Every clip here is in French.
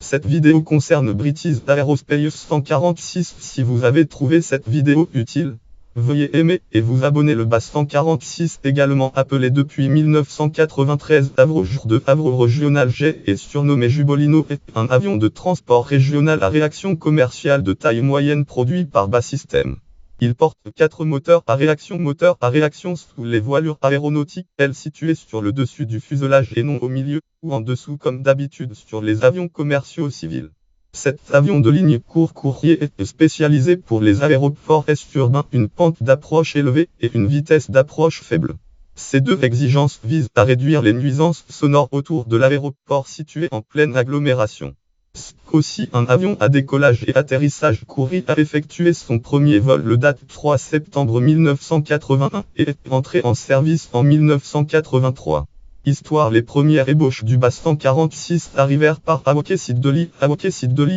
Cette vidéo concerne British Aerospace 146. Si vous avez trouvé cette vidéo utile, veuillez aimer et vous abonner. Le BA 146, également appelé depuis 1993 Avro de Avro Regional Jet et surnommé Jubolino, est un avion de transport régional à réaction commerciale de taille moyenne produit par BA Systems. Il porte 4 moteurs à réaction sous les voilures aéronautiques, elles situées sur le dessus du fuselage et non au milieu, ou en dessous comme d'habitude sur les avions commerciaux civils. Cet avion de ligne court courrier est spécialisé pour les aéroports est-urbains, une pente d'approche élevée et une vitesse d'approche faible. Ces deux exigences visent à réduire les nuisances sonores autour de l'aéroport situé en pleine agglomération. Aussi, un avion à décollage et atterrissage courrier a effectué son premier vol le date 3 septembre 1981 et est entré en service en 1983. Histoire: les premières ébauches du BA 146 arrivèrent par Awake Delhi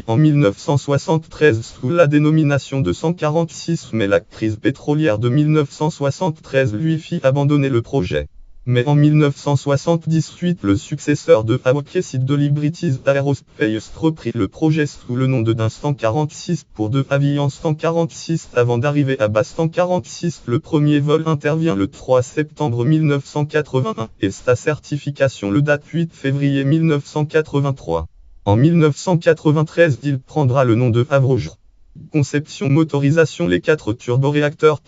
en 1973 sous la dénomination de 146, mais la crise pétrolière de 1973 lui fit abandonner le projet. Mais en 1978, le successeur de Awake Delhi, British Aerospace, reprit le projet sous le nom de DIN 146 pour de Avian 146 avant d'arriver à BA 146. Le premier vol intervient le 3 septembre 1981 et sa certification le date 8 février 1983. En 1993, il prendra le nom de Avro. Conception, motorisation: les 4 turboréacteurs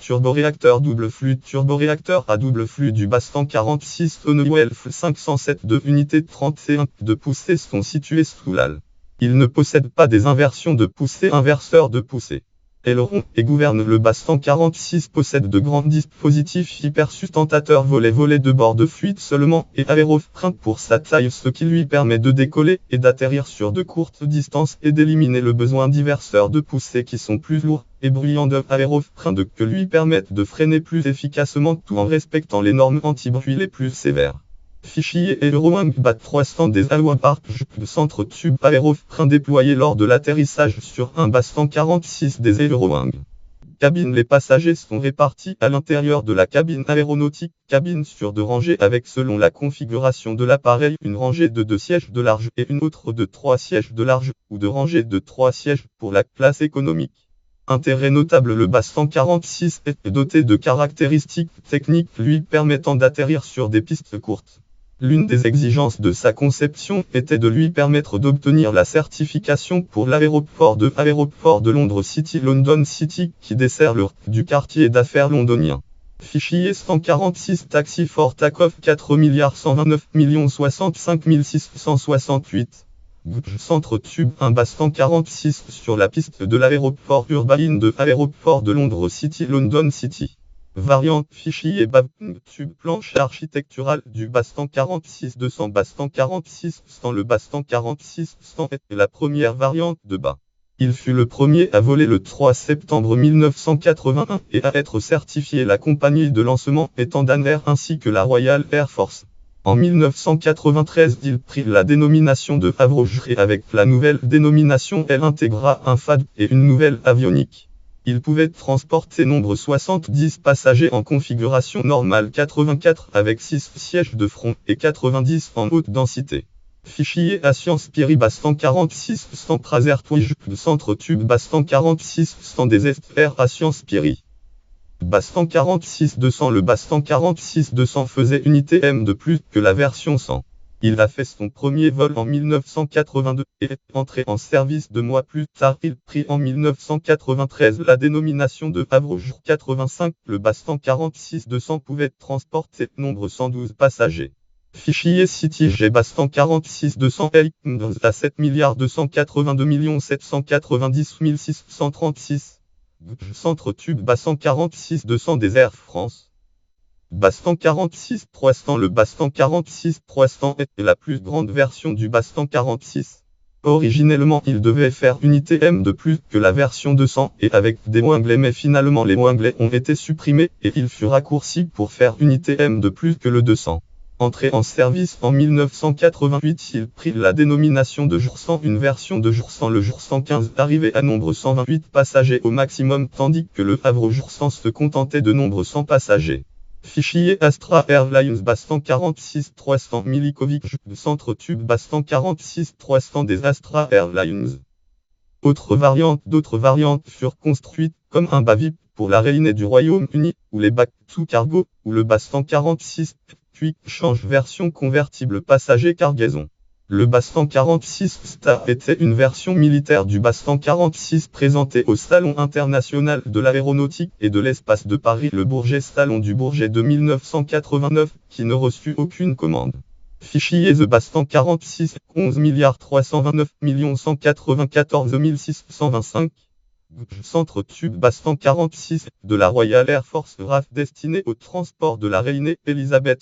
double flux, turboréacteur à double flux du BA 146 Honeywell F507 de unité 31 de poussée sont situés sous l'AL. Il ne possède pas des inversions de poussée, inverseurs de poussée. Aileron et gouverne. Le BA 146 possède de grands dispositifs hypersustentateurs, volets de bord de fuite seulement et aérofrein pour sa taille, ce qui lui permet de décoller et d'atterrir sur de courtes distances et d'éliminer le besoin d'inverseurs de poussée qui sont plus lourds et bruyants de aérofrein que lui permettent de freiner plus efficacement tout en respectant les normes anti-bruit les plus sévères. Fichier Aerowing BA 300 des Alwapart de centre tube aérofrein déployé lors de l'atterrissage sur un BA 146 des Aerowing. Cabine: les passagers sont répartis à l'intérieur de la cabine aéronautique, cabine sur 2 rangées avec, selon la configuration de l'appareil, une rangée de 2 sièges de large et une autre de 3 sièges de large, ou 2 rangées de 3 sièges pour la classe économique. Intérêt notable: le BA 146 est doté de caractéristiques techniques lui permettant d'atterrir sur des pistes courtes. L'une des exigences de sa conception était de lui permettre d'obtenir la certification pour l'aéroport de Londres City, London City, qui dessert le du quartier d'affaires londonien. Fichier 146 Taxi for Takeoff 4 129 065 668. Centre tube, un BA 146 sur la piste de l'aéroport urbain de Aéroport de Londres City, London City. Variante: fichier BA tube, planche architecturale du BA 146 200 BA 146 100. Le BA 146 100 est la première variante de BA. Il fut le premier à voler le 3 septembre 1981 et à être certifié, la compagnie de lancement étant Dan Air ainsi que la Royal Air Force. En 1993, il prit la dénomination de Avro et avec la nouvelle dénomination, elle intégra un FAD et une nouvelle avionique. Il pouvait transporter nombre 70 passagers en configuration normale, 84 avec 6 sièges de front et 90 en haute densité. Fichier Asian Spirit BA 146 100 Praser Twij de centre tube BA 146 100 des Air Asian Spirit. BA 146 200. Le BA 146 200 faisait unité M de plus que la version 100. Il a fait son premier vol en 1982 et est entré en service 2 mois plus tard. Il prit en 1993 la dénomination de Avro 85. Le BA 146 200 pouvait transporter nombre 112 passagers. Fichier City G BA 146 200 L à 7 282 790 636. Centre tube BA 146 200 des Air France. BA 146 300. Le BA 146 300 est la plus grande version du BA 146. Originellement, il devait faire unité M de plus que la version 200 et avec des moinglets, mais finalement les moinglets ont été supprimés et il fut raccourci pour faire unité M de plus que le 200. Entré en service en 1988, il prit la dénomination de jour 100, une version de jour 100. Le jour 115 arrivait à nombre 128 passagers au maximum, tandis que le Avro jour 100 se contentait de nombre 100 passagers. Fichier Astra Airlines Bastan 46 300 Milikovic centre tube Bastan 46 300 des Astra Airlines. D'autres variantes furent construites, comme un Bavip pour la Rhénanie du Royaume-Uni, ou les back to cargo, ou le Bastan 46, puis change version convertible passager cargaison. Le Bastan 46 Star était une version militaire du Bastan 46 présenté au Salon international de l'aéronautique et de l'espace de Paris, le Bourget Salon du Bourget de 1989, qui ne reçut aucune commande. Fichier The Bastan 46, 11 329 194 625. Centre tube Bastan 46, de la Royal Air Force RAF destiné au transport de la Rhénanie Elizabeth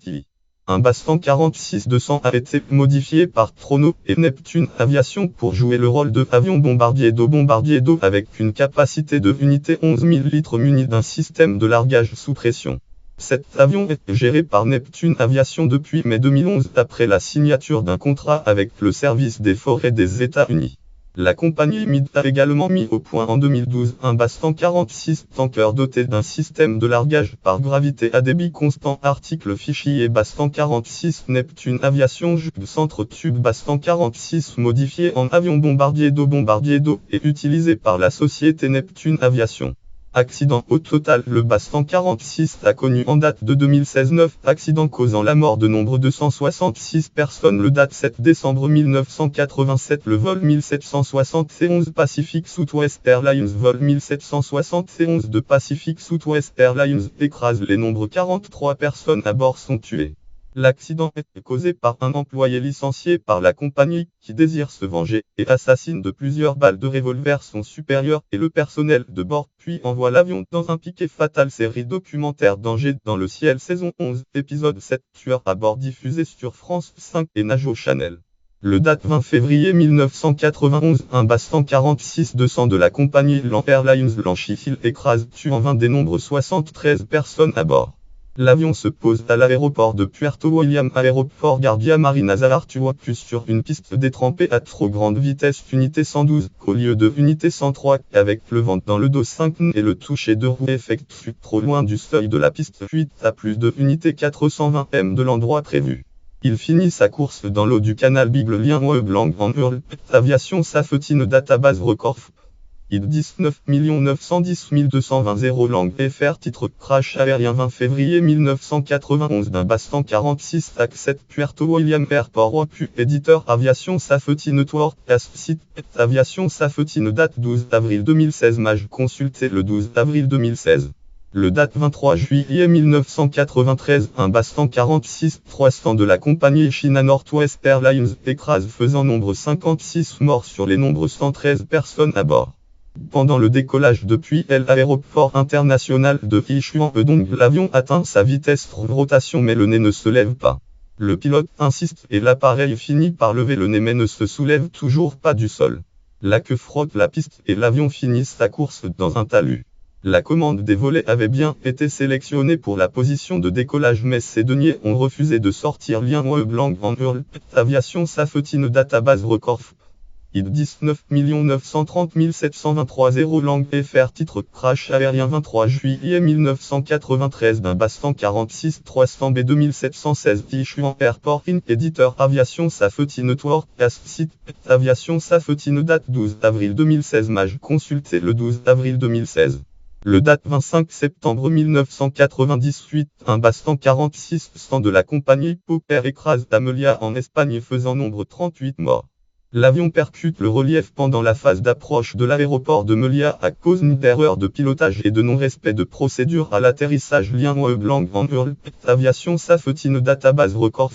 Lee. Un Bastan 46-200 a été modifié par Trono et Neptune Aviation pour jouer le rôle de avion bombardier d'eau avec une capacité de unité 11 000 litres muni d'un système de largage sous pression. Cet avion est géré par Neptune Aviation depuis mai 2011 après la signature d'un contrat avec le service des forêts des États-Unis. La compagnie MID a également mis au point en 2012 un Bastan 46 tanker doté d'un système de largage par gravité à débit constant. Article fichier Bastan 46 Neptune Aviation centre tube Bastan 46 modifié en avion bombardier d'eau et utilisé par la société Neptune Aviation. Accident au total, le Bastan 46 a connu en date de 2016 9 accidents causant la mort de nombre 266 personnes. Le date 7 décembre 1987, le vol 1771 Pacific Southwest Airlines vol 1771 de Pacific Southwest Airlines écrase les nombres 43 personnes à bord sont tuées. L'accident est causé par un employé licencié par la compagnie qui désire se venger et assassine de plusieurs balles de revolver son supérieur et le personnel de bord, puis envoie l'avion dans un piqué fatal. Série documentaire Danger dans le ciel saison 11 épisode 7 tueur à bord diffusé sur France 5 et Najo Channel. Le date 20 février 1991, un Bastan 46-200 de la compagnie LAN Airlines Lanchifil écrase tuant 20 des nombres 73 personnes à bord. L'avion se pose à l'aéroport de Puerto William Aéroport Guardia Marina Zalartua plus sur une piste détrempée à trop grande vitesse unité 112 au lieu de unité 103 avec le vent dans le dos 5 et le toucher de roue effectué trop loin du seuil de la piste 8 à plus de unité 420 m de l'endroit prévu. Il finit sa course dans l'eau du canal Big le lien Blanc en Hurl Aviation Safety Database Record. ID 19 910 220 0 langue FR titre crash aérien 20 février 1991 d'un Bastan 46 TAC-7 Puerto William Airport pu éditeur Aviation Safety Network site Aviation Safety date 12 avril 2016 mage consulté le 12 avril 2016. Le date 23 juillet 1993 un Bastan 46 300 de la compagnie China Northwest Airlines écrase faisant nombre 56 morts sur les nombres 113 personnes à bord. Pendant le décollage depuis l'aéroport international de Ichuan-Edong, l'avion atteint sa vitesse de rotation mais le nez ne se lève pas. Le pilote insiste et l'appareil finit par lever le nez mais ne se soulève toujours pas du sol. La queue frotte la piste et l'avion finit sa course dans un talus. La commande des volets avait bien été sélectionnée pour la position de décollage mais ces deniers ont refusé de sortir lien blanc en Hurl Aviation Safety Database Record. ID 19 930 723 0 langue FR titre crash aérien 23 juillet 1993 d'un Bastan 46 300 B 2716 Ichuan Airport éditeur Aviation Safety Network site Aviation Safety date 12 avril 2016 mage consulté le 12 avril 2016. Le date 25 septembre 1998, un Bastan 46 100 de la compagnie Popper écrase Amelia en Espagne faisant nombre 38 morts. L'avion percute le relief pendant la phase d'approche de l'aéroport de Melilla à cause d'erreurs de pilotage et de non-respect de procédure à l'atterrissage lien blanc en Hurl Aviation Safety Database Record.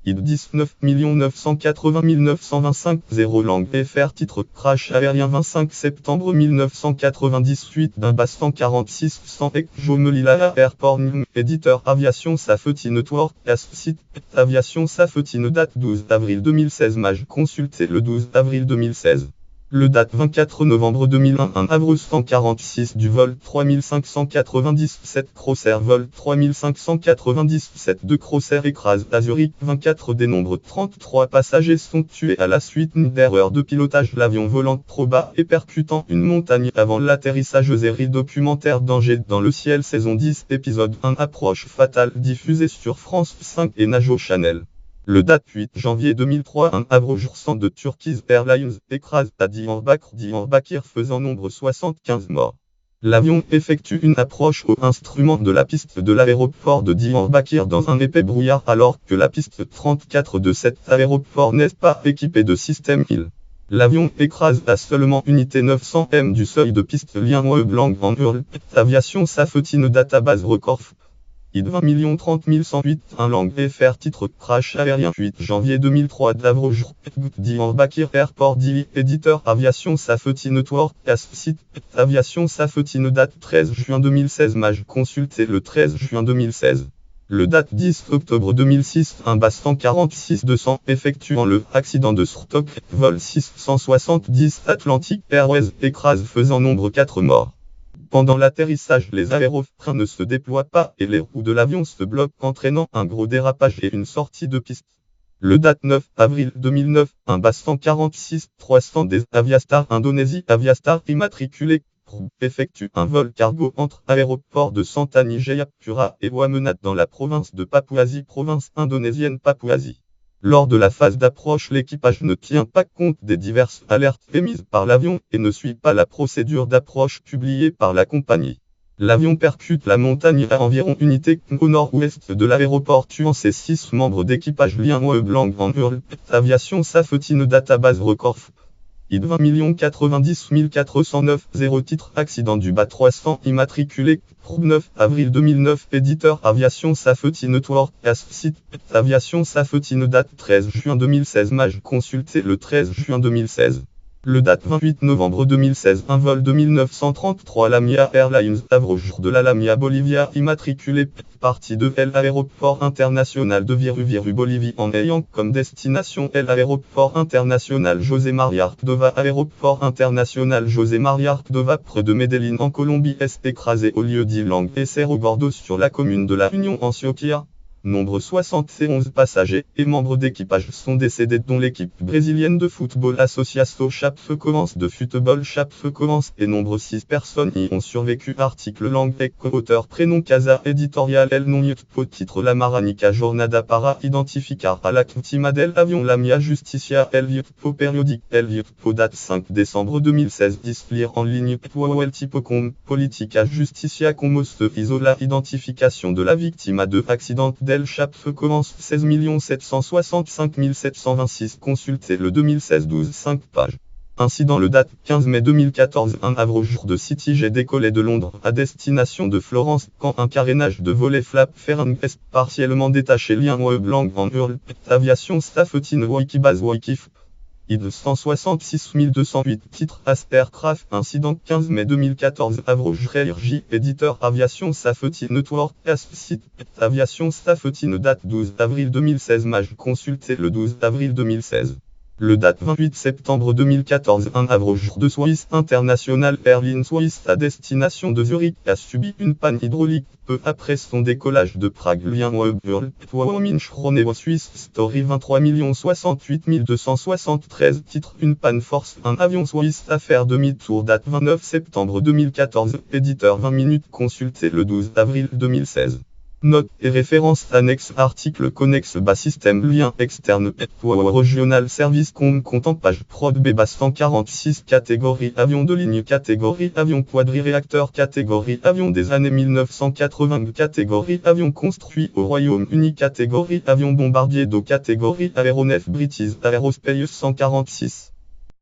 ID 19 980 925 0 langue FR titre crash aérien 25 septembre 1998 d'un Bastan 46 100 Ekjo Melilla Airport éditeur Aviation Safety Network site Aviation Safety date 12 avril 2016 mage consulté le 12 avril 2016. Le date 24 novembre 2001, un Havre 146 du vol 3597 Crossair vol 3597 de Crossair écrase à Zurich. 24 des nombres 33 passagers sont tués à la suite d'erreurs de pilotage. L'avion volant trop bas et percutant une montagne avant l'atterrissage. Série documentaire Danger dans le ciel saison 10 épisode 1 approche fatale diffusée sur France 5 et Najo Channel. Le date 8 janvier 2003, un Havre jour de Turkish Airlines écrase à Diyarbakır faisant nombre 75 morts. L'avion effectue une approche au instrument de la piste de l'aéroport de Diyarbakır dans un épais brouillard alors que la piste 34 de cet aéroport n'est pas équipée de système IL. L'avion écrase à seulement unité 900 m du seuil de piste lien Blanc en Hurl. Aviation Safety Database Record. ID 20 30 108 1 langue FR titre crash aérien 8 janvier 2003 Havre Diyarbakır Airport Dili éditeur Aviation Safety Network site Aviation Safety date 13 juin 2016 mage consulté le 13 juin 2016. Le date 10 octobre 2006 un Bass 146-200 effectuant le accident de stock vol 670 Atlantic Airways écrase faisant nombre 4 morts. Pendant l'atterrissage, les aérofreins ne se déploient pas et les roues de l'avion se bloquent entraînant un gros dérapage et une sortie de piste. Le date 9 avril 2009, un Bass 146-300 des Aviastar Indonésie Aviastar immatriculé effectue un vol cargo entre aéroports de Santani Jayapura et Wamenat dans la province de Papouasie, province indonésienne Papouasie. Lors de la phase d'approche, l'équipage ne tient pas compte des diverses alertes émises par l'avion et ne suit pas la procédure d'approche publiée par la compagnie. L'avion percute la montagne à environ unité au nord-ouest de l'aéroport tuant ses 6 membres d'équipage lien Blanc en Hurl. Aviation Safety Database Record. ID 20 90 409 0 titre accident du BA 300 immatriculé 9 avril 2009 éditeur Aviation Safety Network site Aviation Safety date 13 juin 2016 mage consulté le 13 juin 2016. Le date 28 novembre 2016 un vol 2933 Lamia Airlines Havre jour de la Lamia Bolivia immatriculé partie de l'aéroport international de Bolivie en ayant comme destination l'aéroport international José María Arcdova aéroport international José María Arcdova près de Medellín en Colombie est écrasé au lieu d'Ilang et Cerro Gordo sur la commune de la Union Antioquia. Nombre 71 passagers et membres d'équipage sont décédés dont l'équipe brésilienne de football Associação Chape commence de football Chape commence et nombre 6 personnes y ont survécu. Article langue auteur prénom Casa éditorial El non Yutpo titre La Maranica Jornada para identificar a la víctima del avión la mia justicia El Yutpo périodique El Yutpo date 5 décembre 2016 lire en ligne el tipo com politica justicia como se hizo la identification de la victime de accident del Chape commence 16 765 726 consulté le 2016 12 5 pages. Incident le date 15 mai 2014 un Havre jour de CityJet décollé de Londres à destination de Florence quand un carénage de volet flap ferrang est partiellement détaché lien Blanc en Hurl. Aviation Safety Wikibase Wikif. ID 166 208 titre Aircraft incident 15 mai 2014 Havre J éditeur Aviation Safety Network site Aviation Safety date 12 avril 2016 mage consulté le 12 avril 2016. Le date 28 septembre 2014 un Havre jour de Swiss International Airlines Swiss à destination de Zurich a subi une panne hydraulique peu après son décollage de Prague lien Hurl. Suisse Story 23 068 273 titre une panne force un avion Swiss à faire demi-tour date 29 septembre 2014 éditeur 20 minutes consulté le 12 avril 2016. Notes et références annexes article connexe bas système lien externe Regional Service comptant page prod Bas 146 catégorie avion de ligne catégorie avion quadri-réacteur catégorie avion des années 1980 catégorie avion construit au Royaume-Uni catégorie avion bombardier d'eau catégorie aéronef British Aerospace 146